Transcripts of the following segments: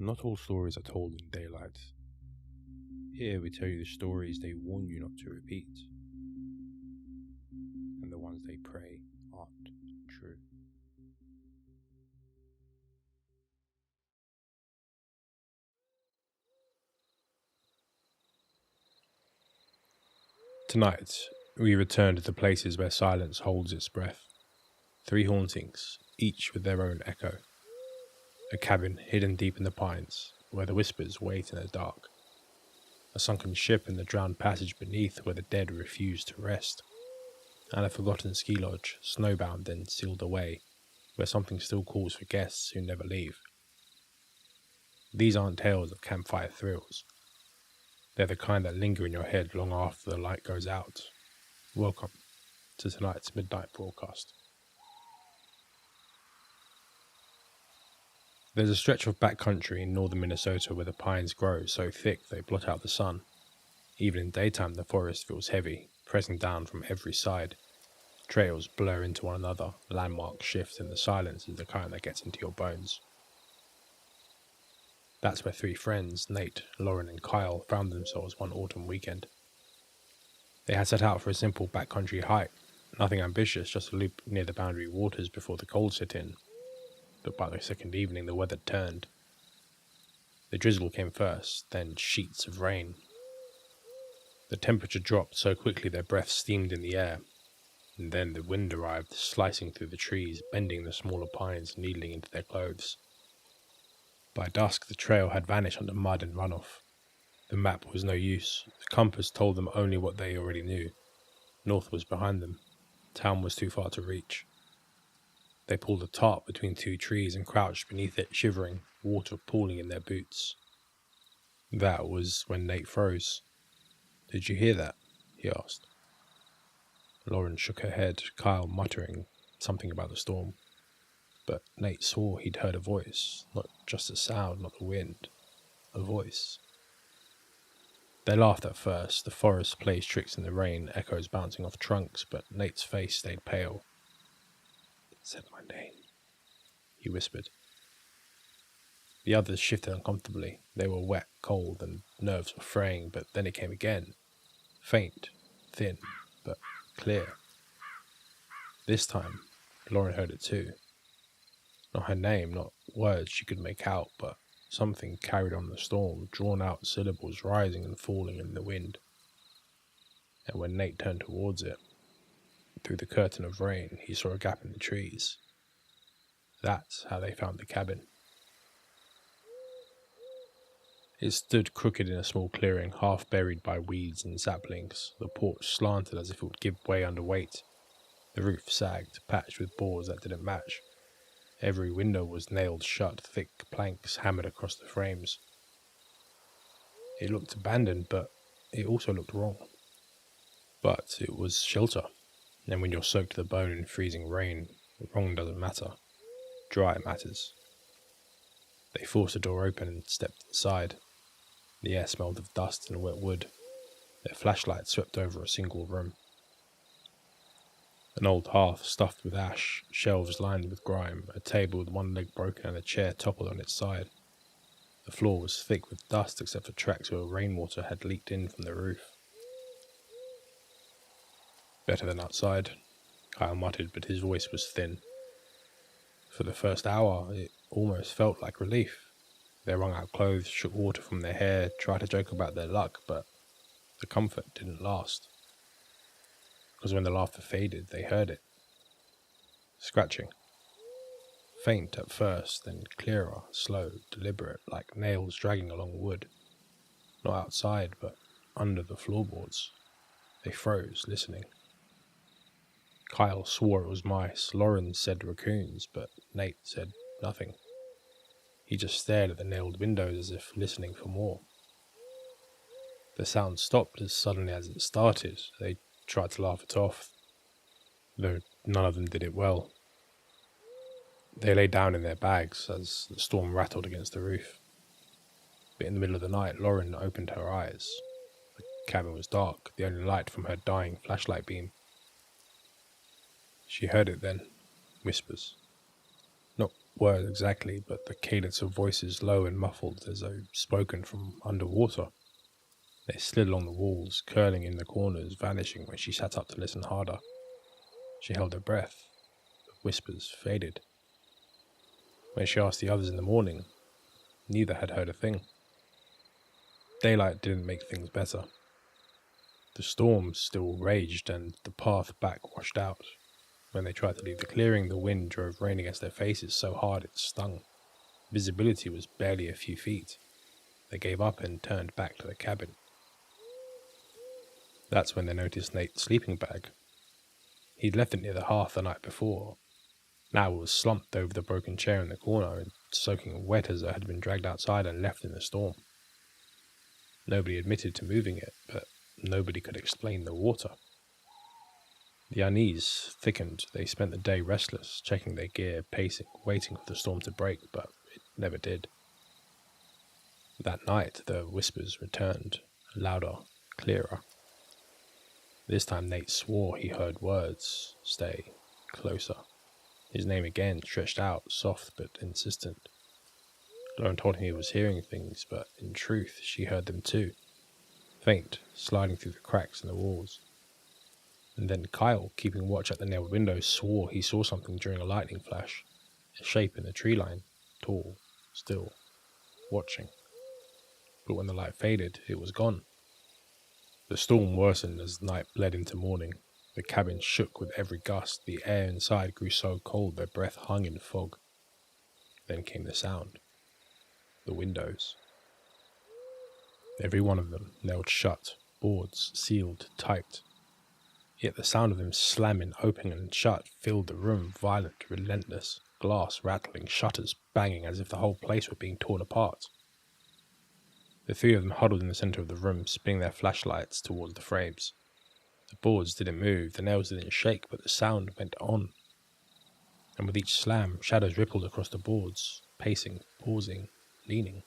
Not all stories are told in daylight. Here we tell you the stories they warn you not to repeat, and the ones they pray aren't true. Tonight, we return to the places where silence holds its breath. 3 hauntings, each with their own echo. A cabin hidden deep in the pines, where the whispers wait in the dark. A sunken ship in the drowned passage beneath, where the dead refuse to rest. And a forgotten ski lodge, snowbound and sealed away, where something still calls for guests who never leave. These aren't tales of campfire thrills. They're the kind that linger in your head long after the light goes out. Welcome to tonight's midnight broadcast. There's a stretch of backcountry in northern Minnesota where the pines grow so thick they blot out the sun. Even in daytime the forest feels heavy, pressing down from every side. Trails blur into one another, landmarks shift, and the silence is the kind that gets into your bones. That's where 3 friends, Nate, Lauren and Kyle, found themselves one autumn weekend. They had set out for a simple backcountry hike, nothing ambitious, just a loop near the boundary waters before the cold set in. But by the second evening the weather turned. The drizzle came first, then sheets of rain. The temperature dropped so quickly their breath steamed in the air, and then the wind arrived, slicing through the trees, bending the smaller pines, needling into their clothes. By dusk the trail had vanished under mud and runoff. The map was no use. The compass told them only what they already knew. North was behind them. Town was too far to reach. They pulled a tarp between 2 trees and crouched beneath it, shivering, water pooling in their boots. That was when Nate froze. "Did you hear that?" he asked. Lauren shook her head, Kyle muttering something about the storm. But Nate swore he'd heard a voice, not just a sound, not the wind, a voice. They laughed at first. The forest plays tricks in the rain, echoes bouncing off trunks, but Nate's face stayed pale. "It said my name," he whispered. The others shifted uncomfortably. They were wet, cold, and nerves were fraying, but then it came again. Faint, thin, but clear. This time, Lauren heard it too. Not her name, not words she could make out, but something carried on the storm, drawn out syllables rising and falling in the wind. And when Nate turned towards it, through the curtain of rain, he saw a gap in the trees. That's how they found the cabin. It stood crooked in a small clearing, half buried by weeds and saplings. The porch slanted as if it would give way under weight. The roof sagged, patched with boards that didn't match. Every window was nailed shut, thick planks hammered across the frames. It looked abandoned, but it also looked wrong. But it was shelter, and when you're soaked to the bone in freezing rain, wrong doesn't matter. Dry matters. They forced the door open and stepped inside. The air smelled of dust and wet wood. Their flashlights swept over a single room. An old hearth stuffed with ash, shelves lined with grime, a table with one leg broken and a chair toppled on its side. The floor was thick with dust except for tracks where rainwater had leaked in from the roof. "Better than outside," Kyle muttered, but his voice was thin. For the first hour, it almost felt like relief. They wrung out clothes, shook water from their hair, tried to joke about their luck, but the comfort didn't last. Because when the laughter faded, they heard it. Scratching. Faint at first, then clearer, slow, deliberate, like nails dragging along wood. Not outside, but under the floorboards. They froze, listening. Kyle swore it was mice. Lauren said raccoons, but Nate said nothing. He just stared at the nailed windows as if listening for more. The sound stopped as suddenly as it started. They tried to laugh it off, though none of them did it well. They lay down in their bags as the storm rattled against the roof. But in the middle of the night, Lauren opened her eyes. The cabin was dark, the only light from her dying flashlight beam. She heard it then. Whispers. Not words exactly, but the cadence of voices low and muffled as though spoken from underwater. They slid along the walls, curling in the corners, vanishing when she sat up to listen harder. She held her breath. The whispers faded. When she asked the others in the morning, neither had heard a thing. Daylight didn't make things better. The storm still raged and the path back washed out. When they tried to leave the clearing, the wind drove rain against their faces so hard it stung. Visibility was barely a few feet. They gave up and turned back to the cabin. That's when they noticed Nate's sleeping bag. He'd left it near the hearth the night before. Now it was slumped over the broken chair in the corner and soaking wet as it had been dragged outside and left in the storm. Nobody admitted to moving it, but nobody could explain the water. The unease thickened. They spent the day restless, checking their gear, pacing, waiting for the storm to break, but it never did. That night, the whispers returned, louder, clearer. This time Nate swore he heard words, stay, closer. His name again, stretched out, soft but insistent. Lauren told him he was hearing things, but in truth she heard them too. Faint, sliding through the cracks in the walls. And then Kyle, keeping watch at the nailed window, swore he saw something during a lightning flash. A shape in the tree line, tall, still, watching. But when the light faded, it was gone. The storm worsened as night bled into morning. The cabin shook with every gust. The air inside grew so cold their breath hung in fog. Then came the sound. The windows. Every one of them nailed shut, boards sealed tight. Yet the sound of them slamming open and shut filled the room, violent, relentless, glass rattling, shutters banging as if the whole place were being torn apart. The three of them huddled in the center of the room, spinning their flashlights towards the frames. The boards didn't move, the nails didn't shake, but the sound went on. And with each slam, shadows rippled across the boards, pacing, pausing, leaning.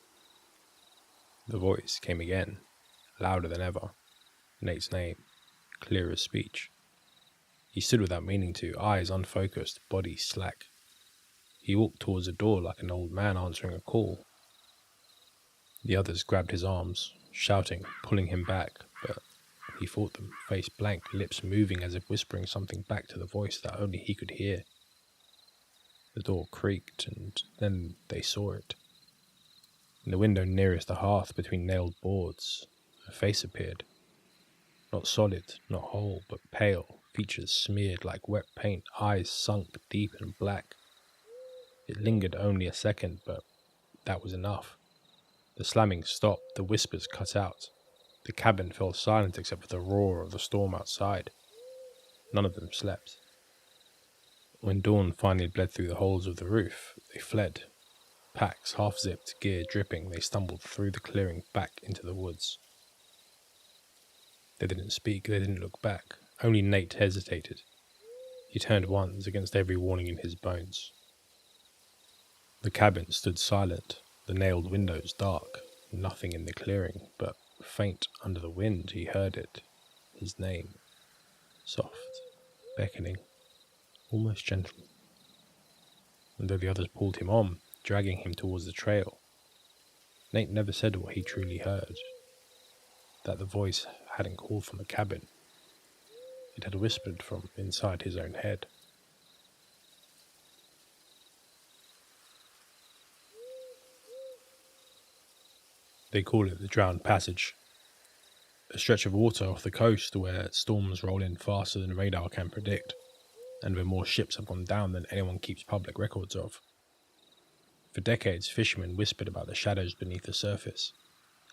The voice came again, louder than ever. Nate's name, clear as speech. He stood without meaning to, eyes unfocused, body slack. He walked towards the door like an old man answering a call. The others grabbed his arms, shouting, pulling him back, but he fought them, face blank, lips moving as if whispering something back to the voice that only he could hear. The door creaked, and then they saw it. In the window nearest the hearth between nailed boards, a face appeared. Not solid, not whole, but pale, features smeared like wet paint, eyes sunk deep and black. It lingered only a second, but that was enough. The slamming stopped, the whispers cut out. The cabin fell silent except for the roar of the storm outside. None of them slept. When dawn finally bled through the holes of the roof, they fled. Packs half-zipped, gear dripping, they stumbled through the clearing back into the woods. They didn't speak, they didn't look back. Only Nate hesitated. He turned once against every warning in his bones. The cabin stood silent, the nailed windows dark, nothing in the clearing, but faint under the wind he heard it, his name, soft, beckoning, almost gentle. And though the others pulled him on, dragging him towards the trail, Nate never said what he truly heard, that the voice hadn't called from the cabin. It had whispered from inside his own head. They call it the Drowned Passage, a stretch of water off the coast where storms roll in faster than radar can predict, and where more ships have gone down than anyone keeps public records of. For decades, fishermen whispered about the shadows beneath the surface,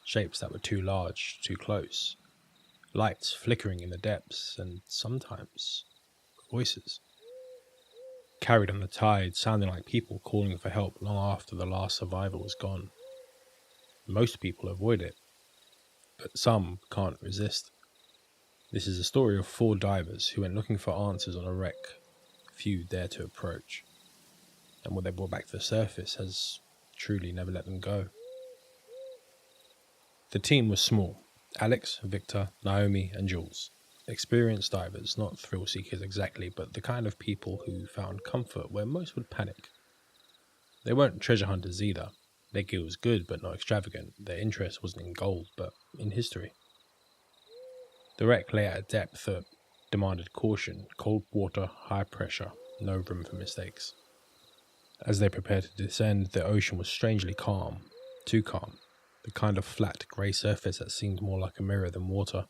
shapes that were too large, too close, lights flickering in the depths, and sometimes voices, carried on the tide, sounding like people calling for help long after the last survivor was gone. Most people avoid it, but some can't resist. This is a story of 4 divers who went looking for answers on a wreck few dare to approach, and what they brought back to the surface has truly never let them go. The team was small: Alex, Victor, Naomi, and Jules. Experienced divers, not thrill seekers exactly, but the kind of people who found comfort where most would panic. They weren't treasure hunters either. Their gear was good but not extravagant. Their interest wasn't in gold but in history. The wreck lay at a depth that demanded caution, cold water, high pressure, no room for mistakes. As they prepared to descend, the ocean was strangely calm, too calm, the kind of flat, grey surface that seemed more like a mirror than water.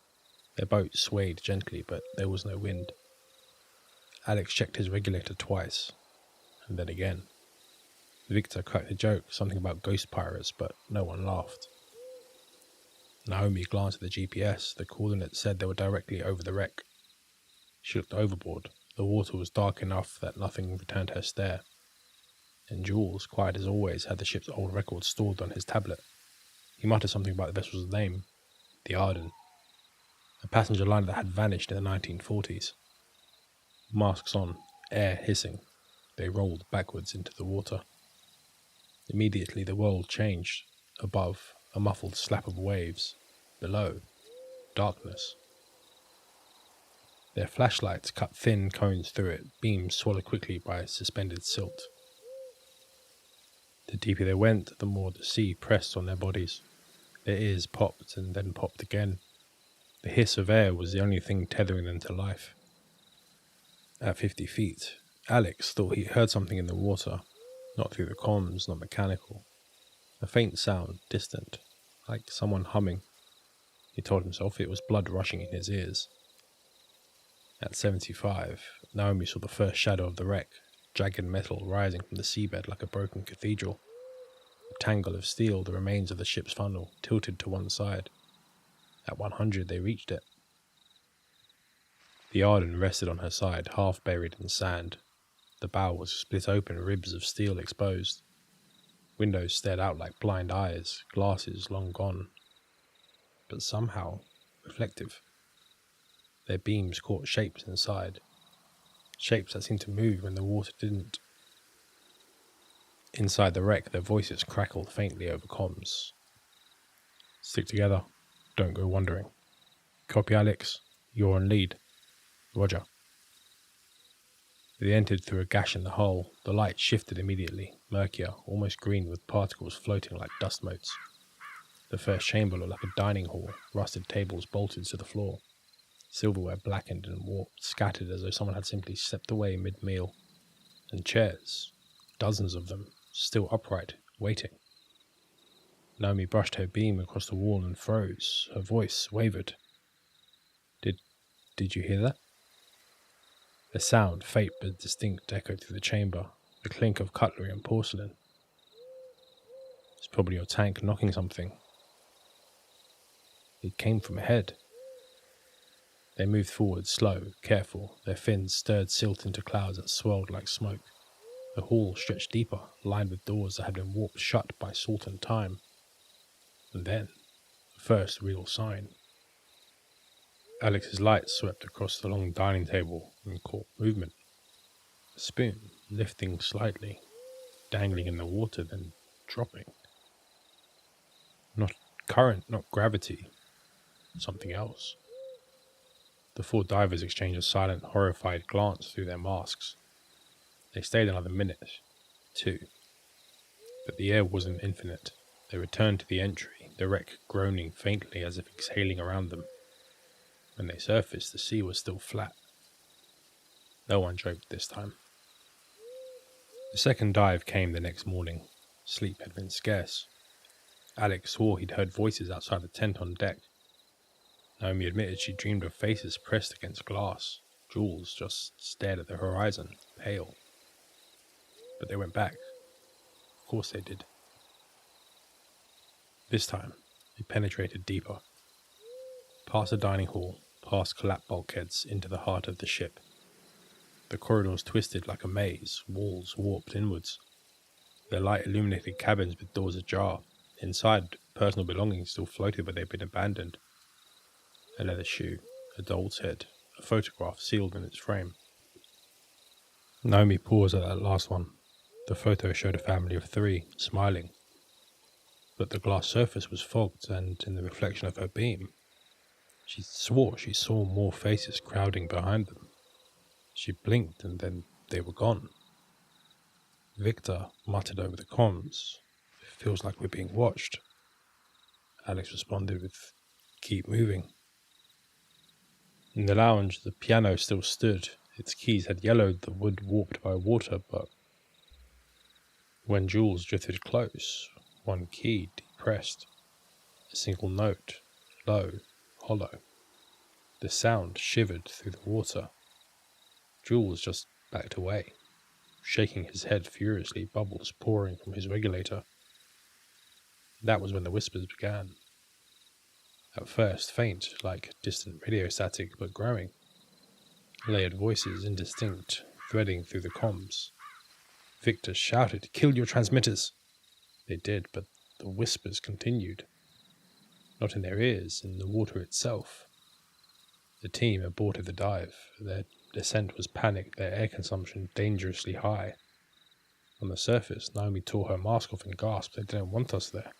Their boat swayed gently, but there was no wind. Alex checked his regulator twice, and then again. Victor cracked a joke, something about ghost pirates, but no one laughed. Naomi glanced at the GPS. The coordinates said they were directly over the wreck. She looked overboard. The water was dark enough that nothing returned her stare. And Jules, quiet as always, had the ship's old records stored on his tablet. He muttered something about the vessel's name, the Arden, a passenger liner that had vanished in the 1940s. Masks on, air hissing, they rolled backwards into the water. Immediately the world changed. Above, a muffled slap of waves. Below, darkness. Their flashlights cut thin cones through it, beams swallowed quickly by suspended silt. The deeper they went, the more the sea pressed on their bodies. Their ears popped and then popped again. The hiss of air was the only thing tethering them to life. At 50 feet, Alex thought he heard something in the water, not through the comms, not mechanical. A faint sound, distant, like someone humming. He told himself it was blood rushing in his ears. At 75, Naomi saw the first shadow of the wreck, jagged metal rising from the seabed like a broken cathedral. A tangle of steel, the remains of the ship's funnel, tilted to one side. At 100 they reached it. The Arden rested on her side, half buried in sand. The bow was split open, ribs of steel exposed. Windows stared out like blind eyes, glasses long gone. But somehow reflective. Their beams caught shapes inside. Shapes that seemed to move when the water didn't. Inside the wreck, their voices crackled faintly over comms. Stick together. Don't go wandering. Copy, Alex. You're on lead. Roger. They entered through a gash in the hull. The light shifted immediately, murkier, almost green with particles floating like dust motes. The first chamber looked like a dining hall, rusted tables bolted to the floor. Silverware blackened and warped, scattered as though someone had simply stepped away mid-meal. And chairs, dozens of them, still upright, waiting. Naomi brushed her beam across the wall and froze. Her voice wavered. Did you hear that? A sound, faint but distinct, echoed through the chamber, the clink of cutlery and porcelain. It's probably your tank knocking something. It came from ahead. They moved forward, slow, careful. Their fins stirred silt into clouds that swirled like smoke. The hall stretched deeper, lined with doors that had been warped shut by salt and time. And then, the first real sign. Alex's light swept across the long dining table and caught movement. A spoon, lifting slightly, dangling in the water, then dropping. Not current, not gravity. Something else. The four divers exchanged a silent, horrified glance through their masks. They stayed another minute, two. But the air wasn't infinite. They returned to the entry, the wreck groaning faintly as if exhaling around them. When they surfaced, the sea was still flat. No one joked this time. The second dive came the next morning. Sleep had been scarce. Alex swore he'd heard voices outside the tent on deck. Naomi admitted she dreamed of faces pressed against glass. Jules just stared at the horizon, pale. But they went back. Of course they did. This time, they penetrated deeper. Past the dining hall, past collapsed bulkheads, into the heart of the ship. The corridors twisted like a maze, walls warped inwards. Their light illuminated cabins with doors ajar. Inside, personal belongings still floated where they'd been abandoned. A leather shoe, a doll's head, a photograph sealed in its frame. Naomi paused at that last one. The photo showed a family of three, smiling. But the glass surface was fogged, and in the reflection of her beam, she swore she saw more faces crowding behind them. She blinked, and then they were gone. Victor muttered over the comms. "It feels like we're being watched." Alex responded with, "Keep moving." In the lounge, the piano still stood. Its keys had yellowed, the wood warped by water, but when Jules drifted close, one key depressed, a single note, low, hollow. The sound shivered through the water. Jules just backed away, shaking his head furiously, bubbles pouring from his regulator. That was when the whispers began. At first faint, like distant radio static, but growing. Layered voices, indistinct, threading through the comms. Victor shouted, "Kill your transmitters!" They did, but the whispers continued. Not in their ears, in the water itself. The team aborted the dive. Their descent was panicked, their air consumption dangerously high. On the surface, Naomi tore her mask off and gasped, "They didn't want us there."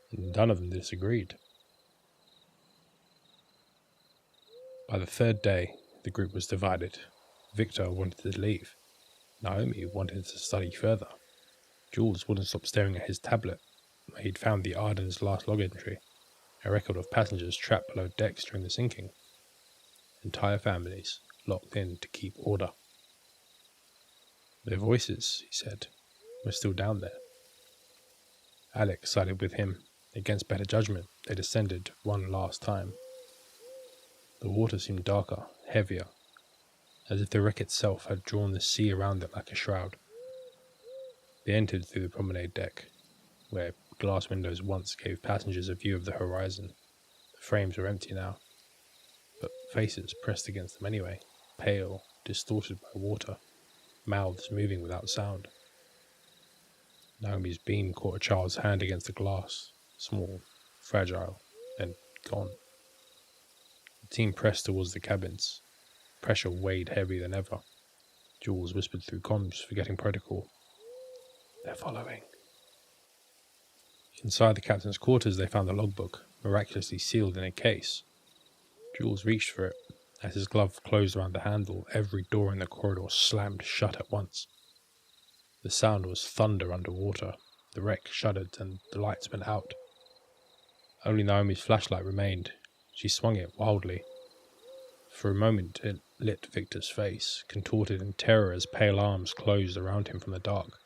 And none of them disagreed. By the third day, the group was divided. Victor wanted to leave. Naomi wanted to study further. Jules wouldn't stop staring at his tablet. He'd found the Arden's last log entry, a record of passengers trapped below decks during the sinking. Entire families locked in to keep order. Their voices, he said, were still down there. Alex sided with him. Against better judgment, they descended one last time. The water seemed darker, heavier, as if the wreck itself had drawn the sea around it like a shroud. They entered through the promenade deck, where glass windows once gave passengers a view of the horizon. The frames were empty now, but faces pressed against them anyway, pale, distorted by water, mouths moving without sound. Naomi's beam caught a child's hand against the glass, small, fragile, then gone. The team pressed towards the cabins. Pressure weighed heavier than ever. Jules whispered through comms, forgetting protocol. "They're following." Inside the captain's quarters, they found the logbook, miraculously sealed in a case. Jules reached for it. As his glove closed around the handle, every door in the corridor slammed shut at once. The sound was thunder underwater. The wreck shuddered and the lights went out. Only Naomi's flashlight remained. She swung it wildly. For a moment it lit Victor's face, contorted in terror as pale arms closed around him from the dark.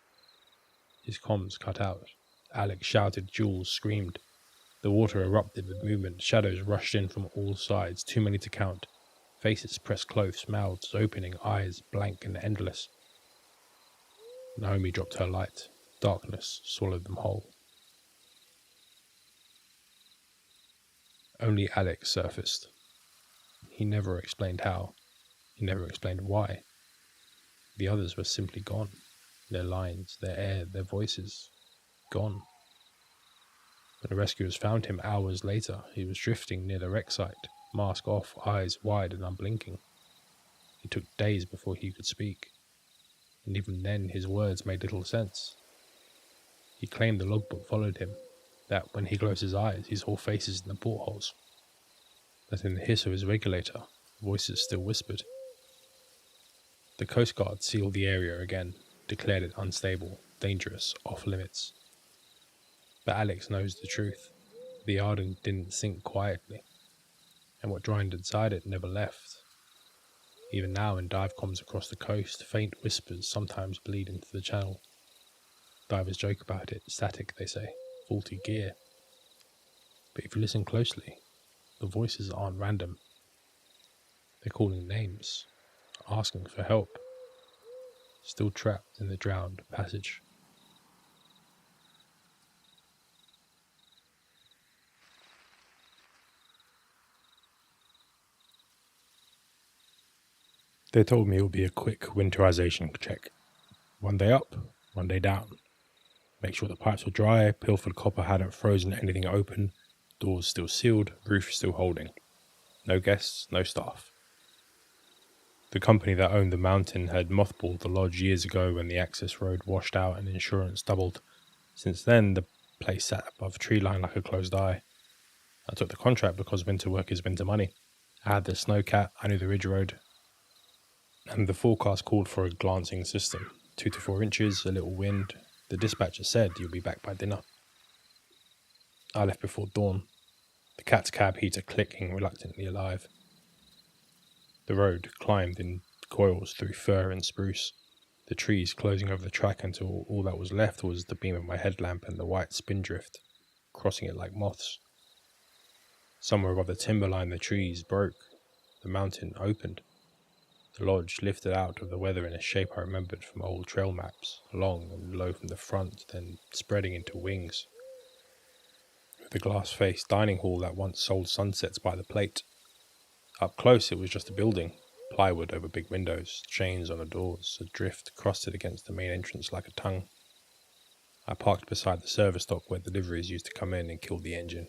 His comms cut out. Alex shouted, Jules screamed. The water erupted with movement, shadows rushed in from all sides, too many to count. Faces pressed close, mouths opening, eyes blank and endless. Naomi dropped her light. Darkness swallowed them whole. Only Alex surfaced. He never explained how. He never explained why. The others were simply gone. Their lines, their air, their voices, gone. When the rescuers found him hours later, he was drifting near the wreck site, mask off, eyes wide and unblinking. It took days before he could speak, and even then his words made little sense. He claimed the logbook followed him, that when he closed his eyes, he saw faces in the portholes, that in the hiss of his regulator, voices still whispered. The Coast Guard sealed the area again, declared it unstable, dangerous, off limits. But Alex knows the truth. The Arden didn't sink quietly, and what drowned inside it never left. Even now in dive comms across the coast, faint whispers sometimes bleed into the channel. Divers joke about it, static they say, faulty gear. But if you listen closely, the voices aren't random. They're calling names, asking for help, still trapped in the drowned passage. They told me it would be a quick winterization check. 1 day up, 1 day down. Make sure the pipes were dry, pilfered copper hadn't frozen anything open, doors still sealed, roof still holding. No guests, no staff. The company that owned the mountain had mothballed the lodge years ago when the access road washed out and insurance doubled. Since then, the place sat above tree line like a closed eye. I took the contract because winter work is winter money. I had the snowcat, I knew the ridge road, and the forecast called for a glancing system. 2 to 4 inches, a little wind. The dispatcher said you'll be back by dinner. I left before dawn, the cat's cab heater clicking reluctantly alive. The road climbed in coils through fir and spruce, the trees closing over the track until all that was left was the beam of my headlamp and the white spindrift, crossing it like moths. Somewhere above the timberline the trees broke, the mountain opened. The lodge lifted out of the weather in a shape I remembered from old trail maps, long and low from the front, then spreading into wings. The glass-faced dining hall that once sold sunsets by the plate. Up close it was just a building, plywood over big windows, chains on the doors, a drift crusted against the main entrance like a tongue. I parked beside the service dock where deliveries used to come in and kill the engine.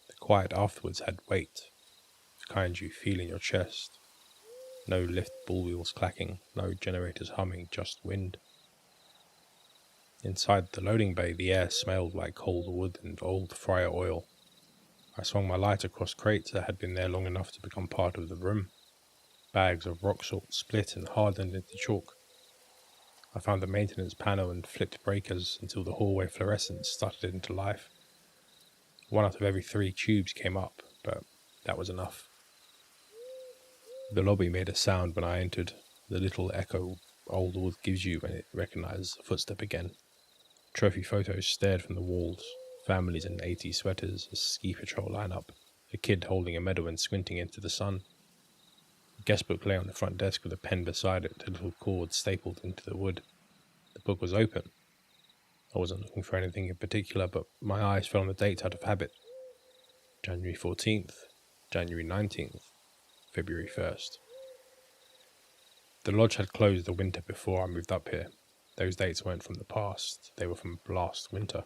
The quiet afterwards had weight, the kind you feel in your chest. No lift bull wheels clacking, no generators humming, just wind. Inside the loading bay the air smelled like cold wood and old fryer oil. I swung my light across crates that had been there long enough to become part of the room. Bags of rock salt split and hardened into chalk. I found the maintenance panel and flipped breakers until the hallway fluorescence started into life. 1 out of every 3 tubes came up, but that was enough. The lobby made a sound when I entered, the little echo old wood gives you when it recognizes a footstep again. Trophy photos stared from the walls, families in 80s sweaters, a ski patrol lineup, a kid holding a medal and squinting into the sun. The guest book lay on the front desk with a pen beside it, a little cord stapled into the wood. The book was open. I wasn't looking for anything in particular, but my eyes fell on the date out of habit. January 14th, January 19th, February 1st. The lodge had closed the winter before I moved up here. Those dates weren't from the past, they were from last winter.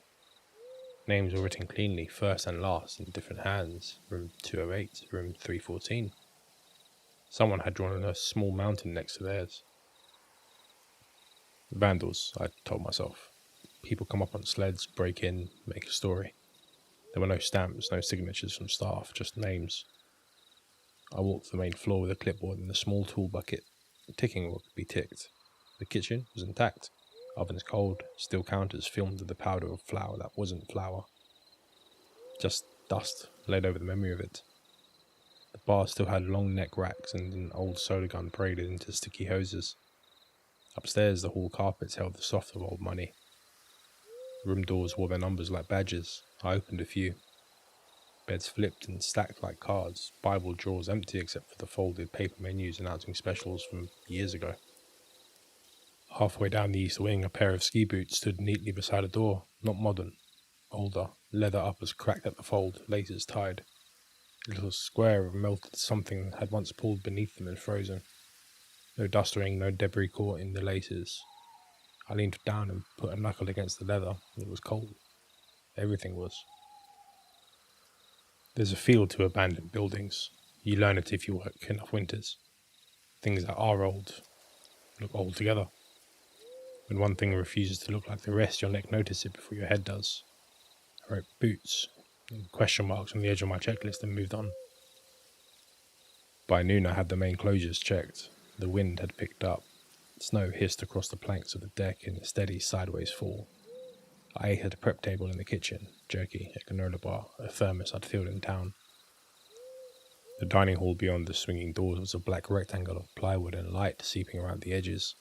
Names were written cleanly, first and last, in different hands. Room 208, room 314. Someone had drawn a small mountain next to theirs. Vandals, I told myself. People come up on sleds, break in, make a story. There were no stamps, no signatures from staff, just names. I walked the main floor with a clipboard and a small tool bucket, ticking what could be ticked. The kitchen was intact. Ovens cold, steel counters filmed with the powder of flour that wasn't flour. Just dust laid over the memory of it. The bar still had long neck racks and an old soda gun braided into sticky hoses. Upstairs the hall carpets held the soft of old money. Room doors wore their numbers like badges. I opened a few. Beds flipped and stacked like cards, Bible drawers empty except for the folded paper menus announcing specials from years ago. Halfway down the east wing, a pair of ski boots stood neatly beside a door, not modern, older, leather uppers cracked at the fold, laces tied. A little square of melted something had once pulled beneath them and frozen. No dust ring, no debris caught in the laces. I leaned down and put a knuckle against the leather. It was cold. Everything was. There's a feel to abandoned buildings. You learn it if you work enough winters. Things that are old look old together. When one thing refuses to look like the rest, your neck notices it before your head does. I wrote boots and question marks on the edge of my checklist and moved on. By noon I had the main closures checked. The wind had picked up. Snow hissed across the planks of the deck in a steady sideways fall. I ate at a prep table in the kitchen, jerky, a granola bar, a thermos I'd filled in town. The dining hall beyond the swinging doors was a black rectangle of plywood and light seeping around the edges.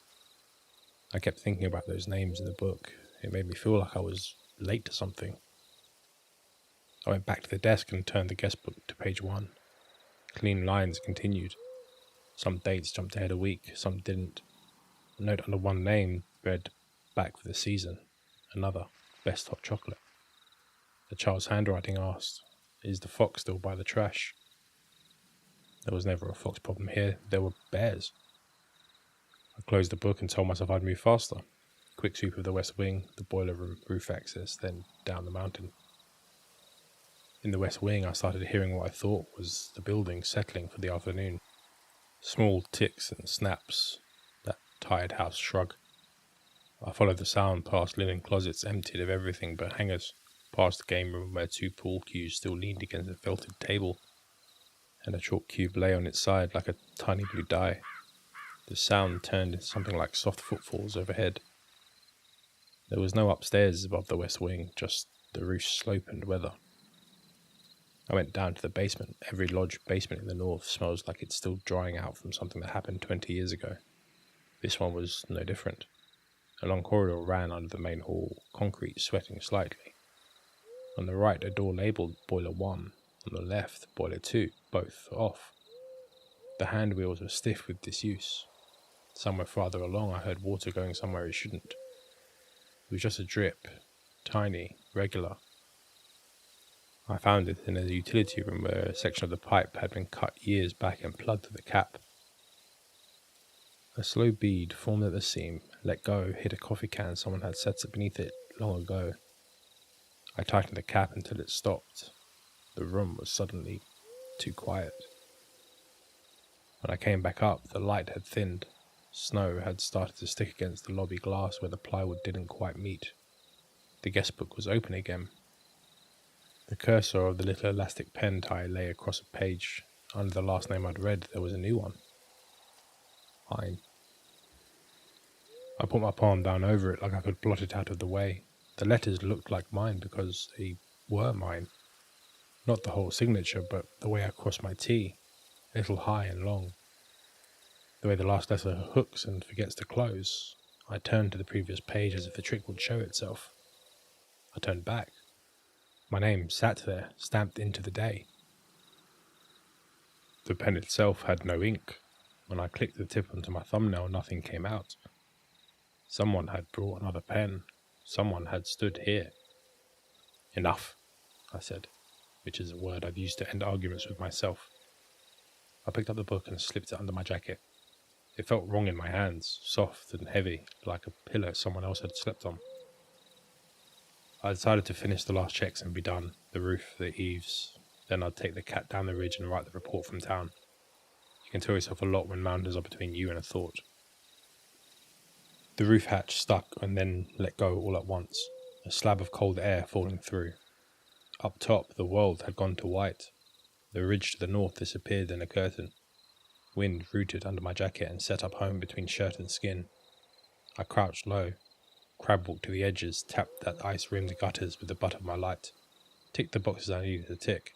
I kept thinking about those names in the book. It made me feel like I was late to something. I went back to the desk and turned the guest book to page 1. Clean lines continued. Some dates jumped ahead a week, some didn't. A note under one name read, "Back for the season." Another, "Best hot chocolate." The child's handwriting asked, "Is the fox still by the trash?" There was never a fox problem here. There were bears. I closed the book and told myself I'd move faster. Quick sweep of the west wing, the boiler room, roof access, then down the mountain. In the west wing I started hearing what I thought was the building settling for the afternoon. Small ticks and snaps, that tired house shrug. I followed the sound past linen closets emptied of everything but hangers, past the game room where 2 pool cues still leaned against a felted table, and a chalk cube lay on its side like a tiny blue die. The sound turned into something like soft footfalls overhead. There was no upstairs above the west wing, just the roof's slope and weather. I went down to the basement. Every lodge basement in the north smells like it's still drying out from something that happened 20 years ago. This one was no different. A long corridor ran under the main hall, concrete sweating slightly. On the right, a door labelled Boiler 1. On the left, Boiler 2, both off. The hand wheels were stiff with disuse. Somewhere farther along, I heard water going somewhere it shouldn't. It was just a drip, tiny, regular. I found it in a utility room where a section of the pipe had been cut years back and plugged to the cap. A slow bead formed at the seam, let go, hit a coffee can someone had set beneath it long ago. I tightened the cap until it stopped. The room was suddenly too quiet. When I came back up, the light had thinned. Snow had started to stick against the lobby glass where the plywood didn't quite meet. The guest book was open again. The cursor of the little elastic pen tie lay across a page. Under the last name I'd read, there was a new one. Mine. I put my palm down over it like I could blot it out of the way. The letters looked like mine because they were mine. Not the whole signature, but the way I crossed my T, a little high and long. The way the last letter hooks and forgets to close. I turned to the previous page as if the trick would show itself. I turned back. My name sat there, stamped into the day. The pen itself had no ink. When I clicked the tip onto my thumbnail, nothing came out. Someone had brought another pen. Someone had stood here. Enough, I said, which is a word I've used to end arguments with myself. I picked up the book and slipped it under my jacket. It felt wrong in my hands, soft and heavy, like a pillow someone else had slept on. I decided to finish the last checks and be done, the roof, the eaves. Then I'd take the cat down the ridge and write the report from town. You can tell yourself a lot when mountains are between you and a thought. The roof hatch stuck and then let go all at once, a slab of cold air falling through. Up top, the world had gone to white. The ridge to the north disappeared in a curtain. Wind rooted under my jacket and set up home between shirt and skin. I crouched low, crab walked to the edges, tapped at ice-rimmed gutters with the butt of my light, ticked the boxes I needed to tick.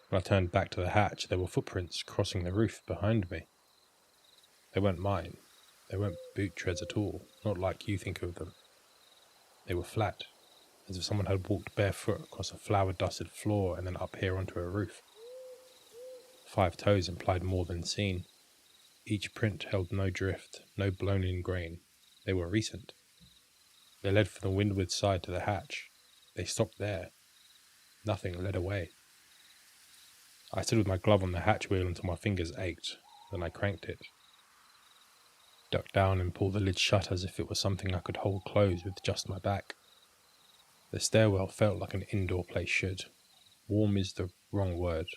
When I turned back to the hatch, there were footprints crossing the roof behind me. They weren't mine. They weren't boot treads at all, not like you think of them. They were flat, as if someone had walked barefoot across a flour-dusted floor and then up here onto a roof. 5 toes implied more than seen. Each print held no drift, no blown-in grain. They were recent. They led from the windward side to the hatch. They stopped there. Nothing led away. I stood with my glove on the hatch wheel until my fingers ached. Then I cranked it. Ducked down and pulled the lid shut as if it was something I could hold closed with just my back. The stairwell felt like an indoor place should. Warm is the wrong word.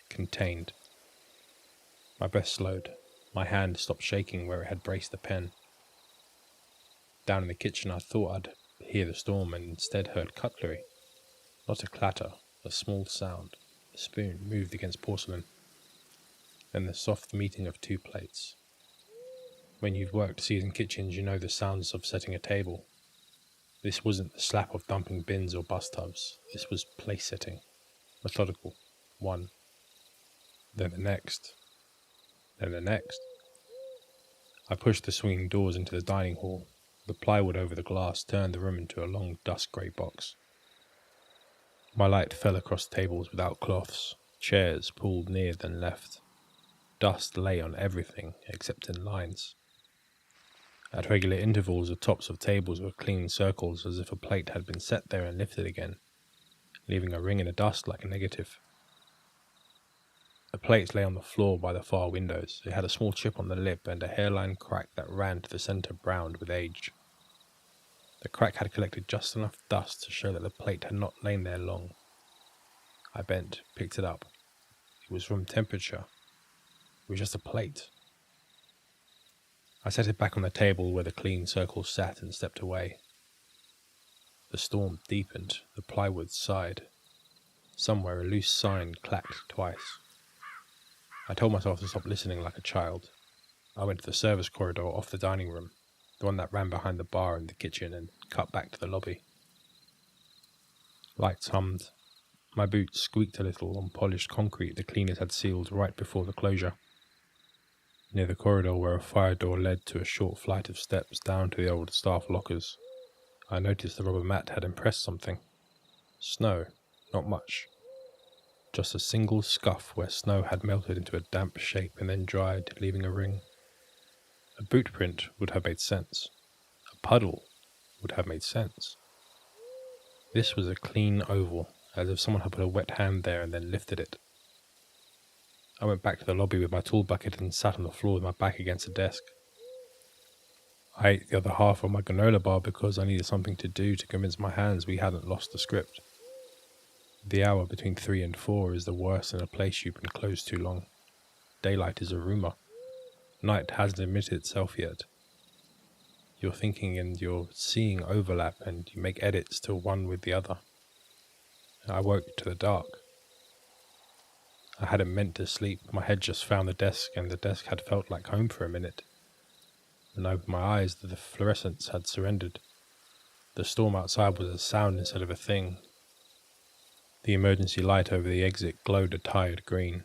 Contained. My breath slowed. My hand stopped shaking where it had braced the pen. Down in the kitchen I thought I'd hear the storm and instead heard cutlery. Not a clatter, a small sound. A spoon moved against porcelain. Then the soft meeting of 2 plates. When you've worked seasoned kitchens, you know the sounds of setting a table. This wasn't the slap of dumping bins or bus tubs. This was place setting. Methodical. One. Then the next. Then the next. I pushed the swinging doors into the dining hall. The plywood over the glass turned the room into a long dust-grey box. My light fell across tables without cloths, chairs pulled near then left. Dust lay on everything except in lines. At regular intervals, the tops of tables were clean circles as if a plate had been set there and lifted again, leaving a ring in the dust like a negative. A plate lay on the floor by the far windows. It had a small chip on the lip and a hairline crack that ran to the centre, browned with age. The crack had collected just enough dust to show that the plate had not lain there long. I bent, picked it up. It was room temperature. It was just a plate. I set it back on the table where the clean circle sat and stepped away. The storm deepened. The plywood sighed. Somewhere a loose sign clacked twice. I told myself to stop listening like a child. I went to the service corridor off the dining room, the one that ran behind the bar and the kitchen, and cut back to the lobby. Lights hummed. My boots squeaked a little on polished concrete the cleaners had sealed right before the closure. Near the corridor where a fire door led to a short flight of steps down to the old staff lockers, I noticed the rubber mat had impressed something. Snow, not much. Just a single scuff where snow had melted into a damp shape and then dried, leaving a ring. A boot print would have made sense. A puddle would have made sense. This was a clean oval, as if someone had put a wet hand there and then lifted it. I went back to the lobby with my tool bucket and sat on the floor with my back against the desk. I ate the other half of my granola bar because I needed something to do to convince my hands we hadn't lost the script. The hour between 3 and 4 is the worst in a place you've been closed too long. Daylight is a rumour. Night hasn't admitted itself yet. You're thinking and you're seeing overlap and you make edits to one with the other. I woke to the dark. I hadn't meant to sleep. My head just found the desk and the desk had felt like home for a minute. When I opened my eyes, the fluorescence had surrendered. The storm outside was a sound instead of a thing. The emergency light over the exit glowed a tired green.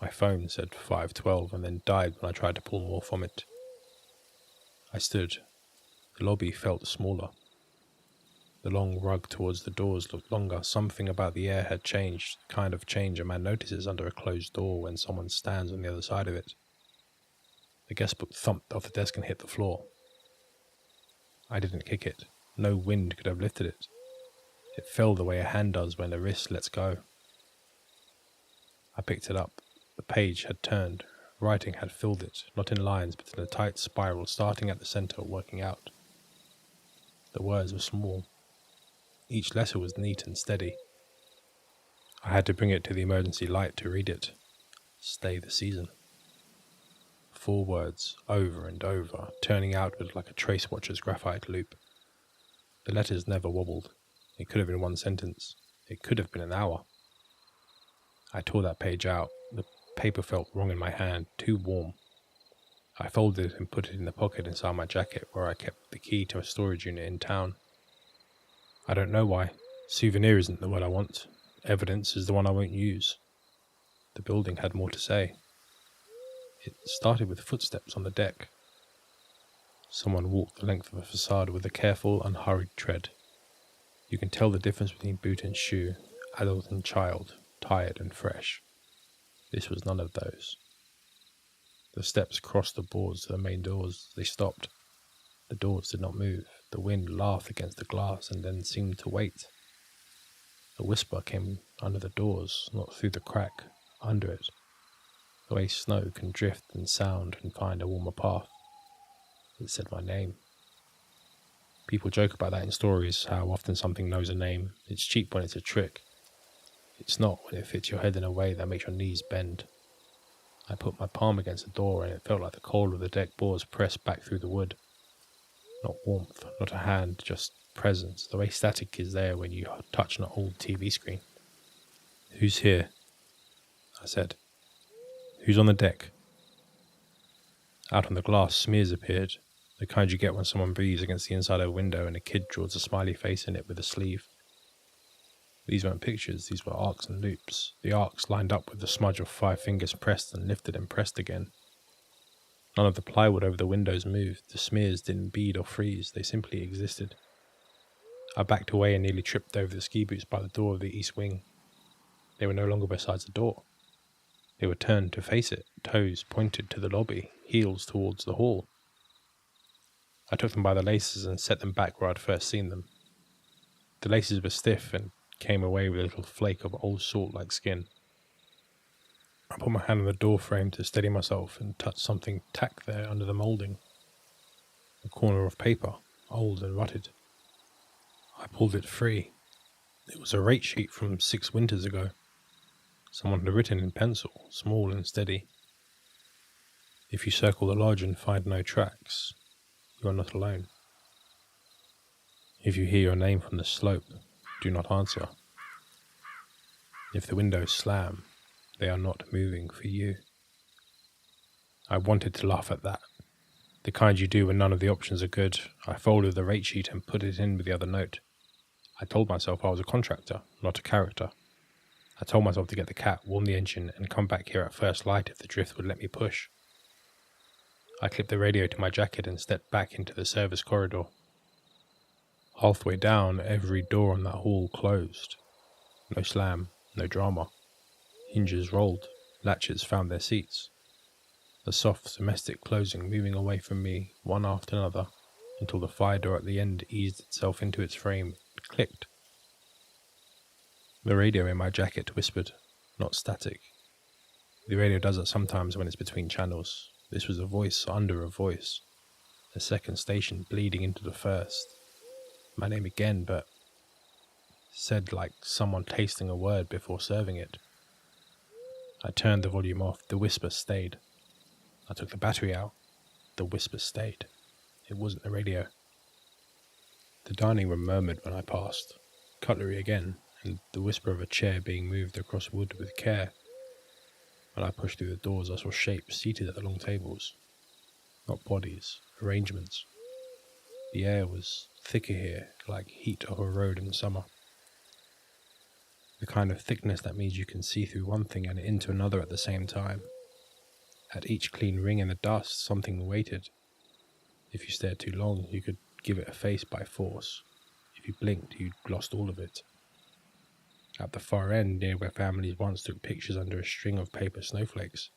My phone said 5:12 and then died when I tried to pull more from it. I stood. The lobby felt smaller. The long rug towards the doors looked longer. Something about the air had changed, the kind of change a man notices under a closed door when someone stands on the other side of it. The guest book thumped off the desk and hit the floor. I didn't kick it. No wind could have lifted it. It fell the way a hand does when a wrist lets go. I picked it up. The page had turned. Writing had filled it, not in lines but in a tight spiral starting at the centre, working out. The words were small. Each letter was neat and steady. I had to bring it to the emergency light to read it. Stay the season. 4 words, over and over, turning outward like a trace watcher's graphite loop. The letters never wobbled. It could have been one sentence. It could have been an hour. I tore that page out. The paper felt wrong in my hand, too warm. I folded it and put it in the pocket inside my jacket where I kept the key to a storage unit in town. I don't know why. Souvenir isn't the word I want. Evidence is the one I won't use. The building had more to say. It started with footsteps on the deck. Someone walked the length of a facade with a careful, unhurried tread. You can tell the difference between boot and shoe, adult and child, tired and fresh. This was none of those. The steps crossed the boards to the main doors. They stopped. The doors did not move. The wind laughed against the glass and then seemed to wait. A whisper came under the doors, not through the crack, under it. The way snow can drift and sound and find a warmer path. It said my name. People joke about that in stories, how often something knows a name. It's cheap when it's a trick. It's not when it fits your head in a way that makes your knees bend. I put my palm against the door and it felt like the cold of the deck boards pressed back through the wood. Not warmth, not a hand, just presence, the way static is there when you touch an old TV screen. "Who's here?" I said. "Who's on the deck?" Out on the glass, smears appeared, the kind you get when someone breathes against the inside of a window and a kid draws a smiley face in it with a sleeve. These weren't pictures, these were arcs and loops. The arcs lined up with the smudge of 5 fingers pressed and lifted and pressed again. None of the plywood over the windows moved. The smears didn't bead or freeze, they simply existed. I backed away and nearly tripped over the ski boots by the door of the east wing. They were no longer beside the door. They were turned to face it, toes pointed to the lobby, heels towards the hall. I took them by the laces and set them back where I'd first seen them. The laces were stiff and came away with a little flake of old salt-like skin. I put my hand on the door frame to steady myself and touched something tacked there under the moulding. A corner of paper, old and rutted. I pulled it free. It was a rate sheet from 6 winters ago. Someone had written in pencil, small and steady. "If you circle the lodge and find no tracks, you are not alone. If you hear your name from the slope, do not answer. If the windows slam, they are not moving for you." I wanted to laugh at that. The kind you do when none of the options are good. I folded the rate sheet and put it in with the other note. I told myself I was a contractor, not a character. I told myself to get the cat, warm the engine, and come back here at first light if the drift would let me push. I clipped the radio to my jacket and stepped back into the service corridor. Halfway down, every door on that hall closed. No slam, no drama. Hinges rolled, latches found their seats. The soft domestic closing moving away from me, one after another, until the fire door at the end eased itself into its frame and clicked. The radio in my jacket whispered, not static. The radio does it sometimes when it's between channels. This was a voice under a voice. A second station bleeding into the first. My name again, but said like someone tasting a word before serving it. I turned the volume off. The whisper stayed. I took the battery out. The whisper stayed. It wasn't the radio. The dining room murmured when I passed. Cutlery again, and the whisper of a chair being moved across wood with care. When I pushed through the doors, I saw shapes seated at the long tables. Not bodies, arrangements. The air was thicker here, like heat of a road in summer. The kind of thickness that means you can see through one thing and into another at the same time. At each clean ring in the dust, something waited. If you stared too long, you could give it a face by force. If you blinked, you'd lost all of it. At the far end, near where families once took pictures under a string of paper snowflakes,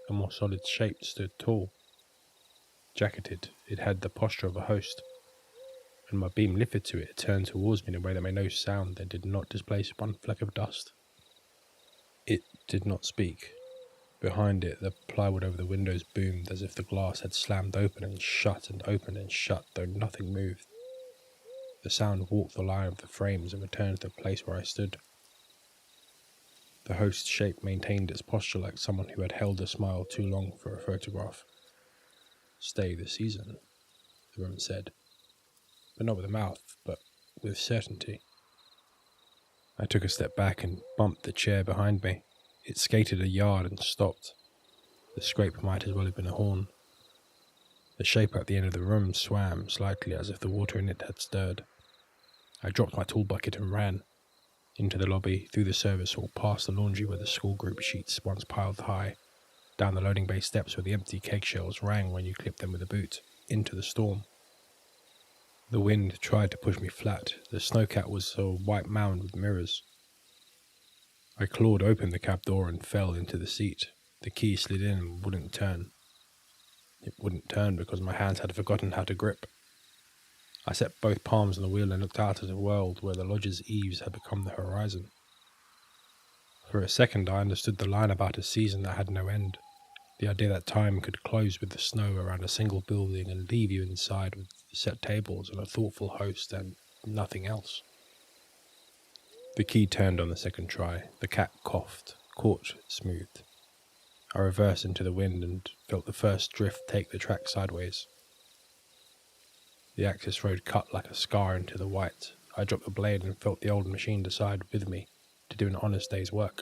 a more solid shape stood tall. Jacketed, it had the posture of a host. When my beam lifted to it, it turned towards me in a way that made no sound and did not displace one fleck of dust. It did not speak. Behind it, the plywood over the windows boomed as if the glass had slammed open and shut, though nothing moved. The sound walked the line of the frames and returned to the place where I stood. The host's shape maintained its posture like someone who had held a smile too long for a photograph. Stay the season, the room said. But not with a mouth, but with certainty. I took a step back and bumped the chair behind me. It skated a yard and stopped. The scrape might as well have been a horn. The shape at the end of the room swam slightly as if the water in it had stirred. I dropped my tool bucket and ran. Into the lobby, through the service hall, past the laundry where the school group sheets once piled high, down the loading bay steps where the empty keg shells rang when you clipped them with a boot, into the storm. The wind tried to push me flat. The snowcat was a white mound with mirrors. I clawed open the cab door and fell into the seat. The key slid in and wouldn't turn. It wouldn't turn because my hands had forgotten how to grip. I set both palms on the wheel and looked out at a world where the lodge's eaves had become the horizon. For a second I understood the line about a season that had no end. The idea that time could close with the snow around a single building and leave you inside with set tables and a thoughtful host and nothing else. The key turned on the second try. The cat coughed, caught, smoothed. I reversed into the wind and felt the first drift take the track sideways. The access road cut like a scar into the white. I dropped the blade and felt the old machine decide with me to do an honest day's work.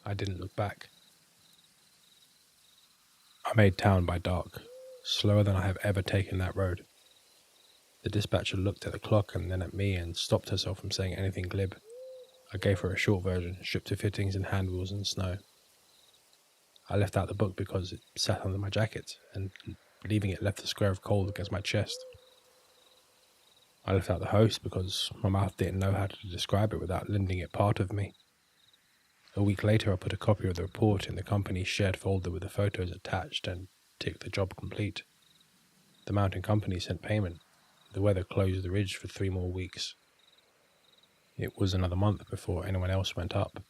I didn't look back. I made town by dark, slower than I have ever taken that road. The dispatcher looked at the clock and then at me and stopped herself from saying anything glib. I gave her a short version, stripped to fittings and handwheels and snow. I left out the book because it sat under my jacket, and leaving it left a square of cold against my chest. I left out the host because my mouth didn't know how to describe it without lending it part of me. A week later I put a copy of the report in the company's shared folder with the photos attached and ticked the job complete. The mountain company sent payment. The weather closed the ridge for 3 more weeks. It was another month before anyone else went up.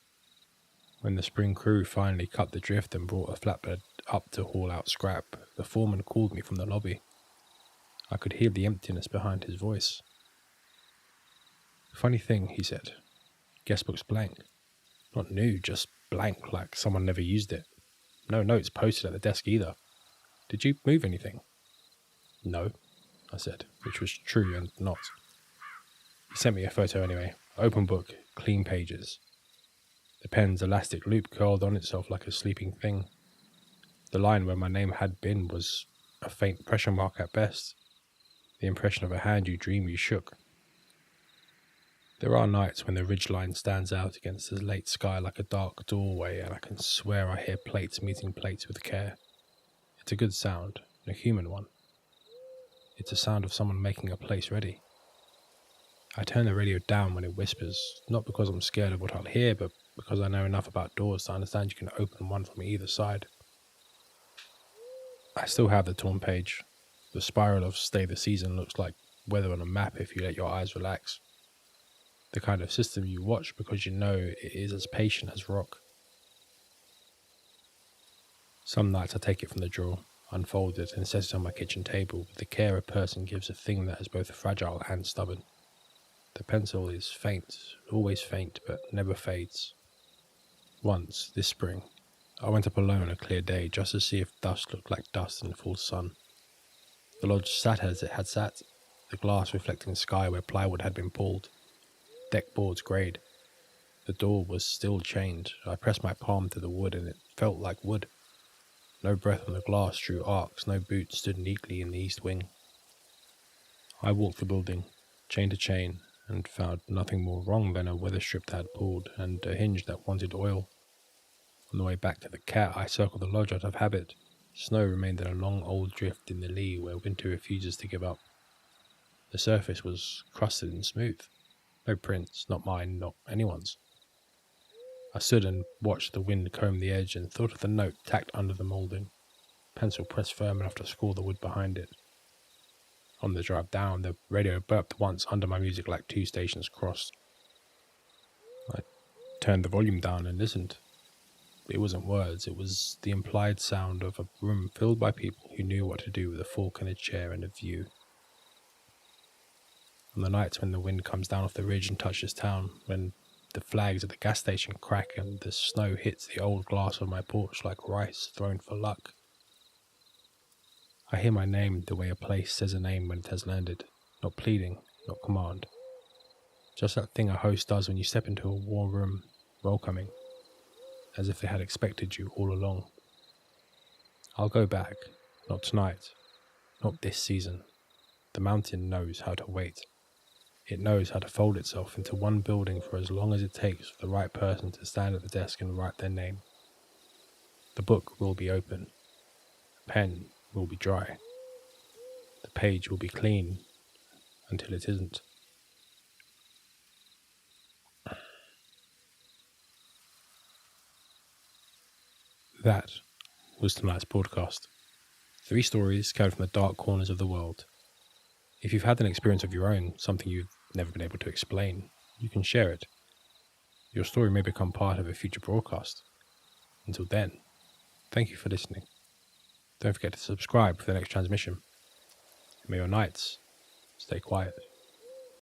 When the spring crew finally cut the drift and brought a flatbed up to haul out scrap, the foreman called me from the lobby. I could hear the emptiness behind his voice. Funny thing, he said. Guestbook's blank. Not new, just blank, like someone never used it. No notes posted at the desk either. Did you move anything? No, I said, which was true and not. He sent me a photo anyway. Open book, clean pages. The pen's elastic loop curled on itself like a sleeping thing. The line where my name had been was a faint pressure mark at best, the impression of a hand you dream you shook. There are nights when the ridgeline stands out against the late sky like a dark doorway, and I can swear I hear plates meeting plates with care. It's a good sound, a human one. It's a sound of someone making a place ready. I turn the radio down when it whispers, not because I'm scared of what I'll hear, but because I know enough about doors to understand you can open one from either side. I still have the torn page. The spiral of Stay the Season looks like weather on a map if you let your eyes relax. The kind of system you watch because you know it is as patient as rock. Some nights I take it from the drawer, unfold it, and set it on my kitchen table with the care a person gives a thing that is both fragile and stubborn. The pencil is faint, always faint, but never fades. Once, this spring, I went up alone on a clear day just to see if dust looked like dust in full sun. The lodge sat as it had sat, the glass reflecting the sky where plywood had been pulled. Deck boards greyed. The door was still chained. I pressed my palm to the wood and it felt like wood. No breath on the glass drew arcs, no boots stood neatly in the east wing. I walked the building, chain to chain, and found nothing more wrong than a weather strip that had pulled and a hinge that wanted oil. On the way back to the cat, I circled the lodge out of habit. Snow remained in a long old drift in the lee where winter refuses to give up. The surface was crusted and smooth. No prints, not mine, not anyone's. I stood and watched the wind comb the edge and thought of the note tacked under the moulding, pencil pressed firm enough to score the wood behind it. On the drive down, the radio burped once under my music like two stations crossed. I turned the volume down and listened. It wasn't words, it was the implied sound of a room filled by people who knew what to do with a fork and a chair and a view. On the nights when the wind comes down off the ridge and touches town, when the flags at the gas station crack and the snow hits the old glass on my porch like rice thrown for luck, I hear my name the way a place says a name when it has landed, not pleading, not command. Just that thing a host does when you step into a warm room, welcoming, as if they had expected you all along. I'll go back, not tonight, not this season. The mountain knows how to wait. It knows how to fold itself into one building for as long as it takes for the right person to stand at the desk and write their name. The book will be open. The pen will be dry. The page will be clean until it isn't. That was tonight's podcast. 3 stories carried from the dark corners of the world. If you've had an experience of your own, something you've never been able to explain, you can share it. Your story may become part of a future broadcast. Until then, thank you for listening. Don't forget to subscribe for the next transmission. May your nights stay quiet.